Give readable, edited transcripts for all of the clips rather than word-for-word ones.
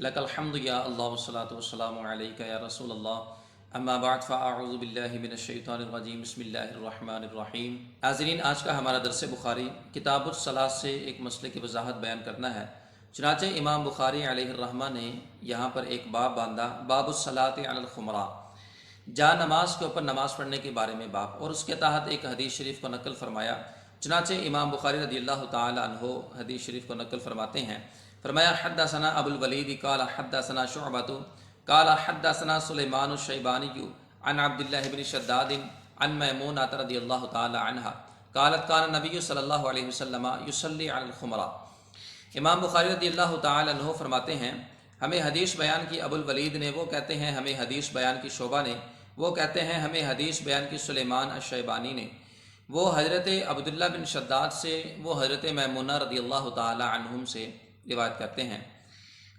لک الحمد یا اللہ والصلاة والسلام علیک یا رسول اللہ اما بعد فاعوذ باللہ من الشیطان الرجیم بسم اللہ الرحمن الرحیم۔ ناظرین، آج کا ہمارا درس بخاری کتاب الصلاۃ سے ایک مسئلے کی وضاحت بیان کرنا ہے۔ چنانچہ امام بخاری علیہ الرحمہ نے یہاں پر ایک باب باندھا، باب الصلاۃ علی الخمراء، جا نماز کے اوپر نماز پڑھنے کے بارے میں باب، اور اس کے تحت ایک حدیث شریف کو نقل فرمایا۔ چنانچہ امام بخاری رضی اللہ تعالی عنہ حدیث شریف کو نقل فرماتے ہیں، فرمایا حدثنا ابو الولید قال حدثنا شعبۃ قال حدثنا سلیمان الشیبانی عن عبد اللہ بن شداد عن میمونہ رضی اللہ تعالی عنہا قالت کان نبی صلی اللہ علیہ وسلم یصلی علی الخمراء۔ امام بخاری رضی اللہ تعالی عنہ فرماتے ہیں، ہمیں حدیث بیان کی ابو الولید نے، وہ کہتے ہیں ہمیں حدیث بیان کی شعبہ نے، وہ کہتے ہیں ہمیں حدیث بیان کی سلیمان الشیبانی نے، وہ حضرت عبداللہ بن شداد سے، وہ حضرت میمونہ رضی اللہ تعالی عنہم سے روایت کرتے ہیں۔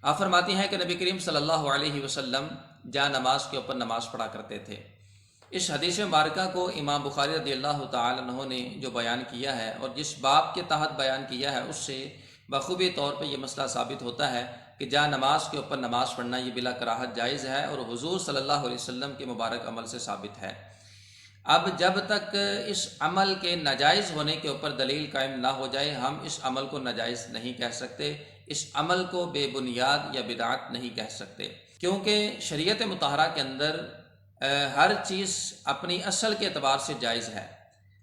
آپ فرماتی ہیں کہ نبی کریم صلی اللہ علیہ وسلم جا نماز کے اوپر نماز پڑھا کرتے تھے۔ اس حدیث مبارکہ کو امام بخاری رضی اللہ تعالی عنہ نے جو بیان کیا ہے اور جس باب کے تحت بیان کیا ہے، اس سے بخوبی طور پہ یہ مسئلہ ثابت ہوتا ہے کہ جا نماز کے اوپر نماز پڑھنا یہ بلا کراہت جائز ہے اور حضور صلی اللہ علیہ وسلم کے مبارک عمل سے ثابت ہے۔ اب جب تک اس عمل کے ناجائز ہونے کے اوپر دلیل قائم نہ ہو جائے، ہم اس عمل کو ناجائز نہیں کہہ سکتے، اس عمل کو بے بنیاد یا بدعت نہیں کہہ سکتے، کیونکہ شریعت مطہرہ کے اندر ہر چیز اپنی اصل کے اعتبار سے جائز ہے۔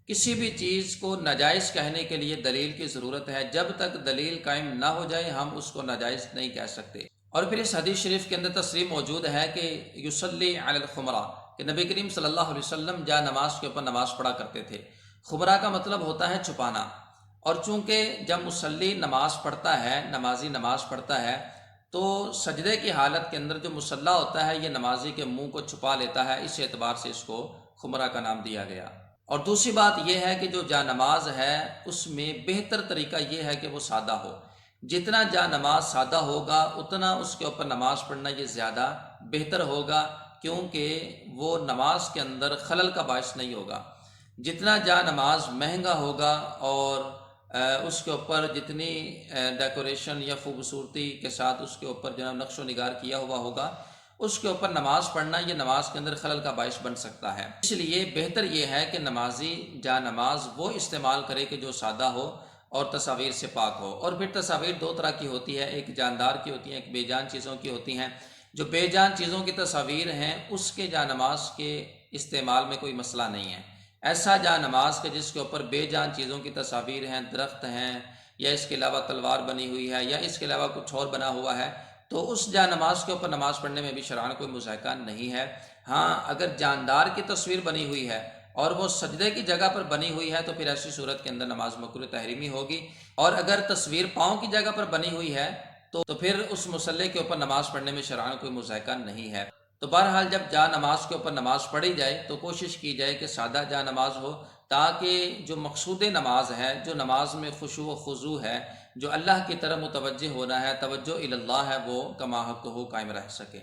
کسی بھی چیز کو ناجائز کہنے کے لیے دلیل کی ضرورت ہے، جب تک دلیل قائم نہ ہو جائے ہم اس کو ناجائز نہیں کہہ سکتے۔ اور پھر اس حدیث شریف کے اندر تصریح موجود ہے کہ یصلی علی الخمراء، کہ نبی کریم صلی اللہ علیہ وسلم جا نماز کے اوپر نماز پڑھا کرتے تھے۔ خمرہ کا مطلب ہوتا ہے چھپانا، اور چونکہ جب مصلی نماز پڑھتا ہے، نمازی نماز پڑھتا ہے، تو سجدے کی حالت کے اندر جو مصلی ہوتا ہے یہ نمازی کے منہ کو چھپا لیتا ہے، اس اعتبار سے اس کو خمرہ کا نام دیا گیا۔ اور دوسری بات یہ ہے کہ جو جا نماز ہے اس میں بہتر طریقہ یہ ہے کہ وہ سادہ ہو۔ جتنا جا نماز سادہ ہوگا اتنا اس کے اوپر نماز پڑھنا یہ زیادہ بہتر ہوگا، کیونکہ وہ نماز کے اندر خلل کا باعث نہیں ہوگا۔ جتنا جا نماز مہنگا ہوگا اور اس کے اوپر جتنی ڈیکوریشن یا خوبصورتی کے ساتھ اس کے اوپر جو نقش و نگار کیا ہوا ہوگا، اس کے اوپر نماز پڑھنا یہ نماز کے اندر خلل کا باعث بن سکتا ہے۔ اس لیے بہتر یہ ہے کہ نمازی جا نماز وہ استعمال کرے کہ جو سادہ ہو اور تصاویر سے پاک ہو۔ اور پھر تصاویر دو طرح کی ہوتی ہے، ایک جاندار کی ہوتی ہیں، ایک بے جان چیزوں کی ہوتی ہیں۔ جو بے جان چیزوں کی تصاویر ہیں اس کے جا نماز کے استعمال میں کوئی مسئلہ نہیں ہے۔ ایسا جا نماز کے جس کے اوپر بے جان چیزوں کی تصاویر ہیں، درخت ہیں، یا اس کے علاوہ تلوار بنی ہوئی ہے، یا اس کے علاوہ کچھ اور بنا ہوا ہے، تو اس جا نماز کے اوپر نماز پڑھنے میں بھی شرعاً کوئی مذائقہ نہیں ہے۔ ہاں، اگر جاندار کی تصویر بنی ہوئی ہے اور وہ سجدے کی جگہ پر بنی ہوئی ہے تو پھر ایسی صورت کے اندر نماز مکروہ تحریمی ہوگی، اور اگر تصویر پاؤں کی جگہ پر بنی ہوئی ہے تو پھر اس مصلی کے اوپر نماز پڑھنے میں شرعاً کوئی مذائقہ نہیں ہے۔ تو بہرحال جب جا نماز کے اوپر نماز پڑھی جائے تو کوشش کی جائے کہ سادہ جا نماز ہو، تاکہ جو مقصود نماز ہے، جو نماز میں خشوع و خضوع ہے، جو اللہ کی طرف متوجہ ہونا ہے، توجہ الی اللہ ہے، وہ کما حق ہو قائم رہ سکے۔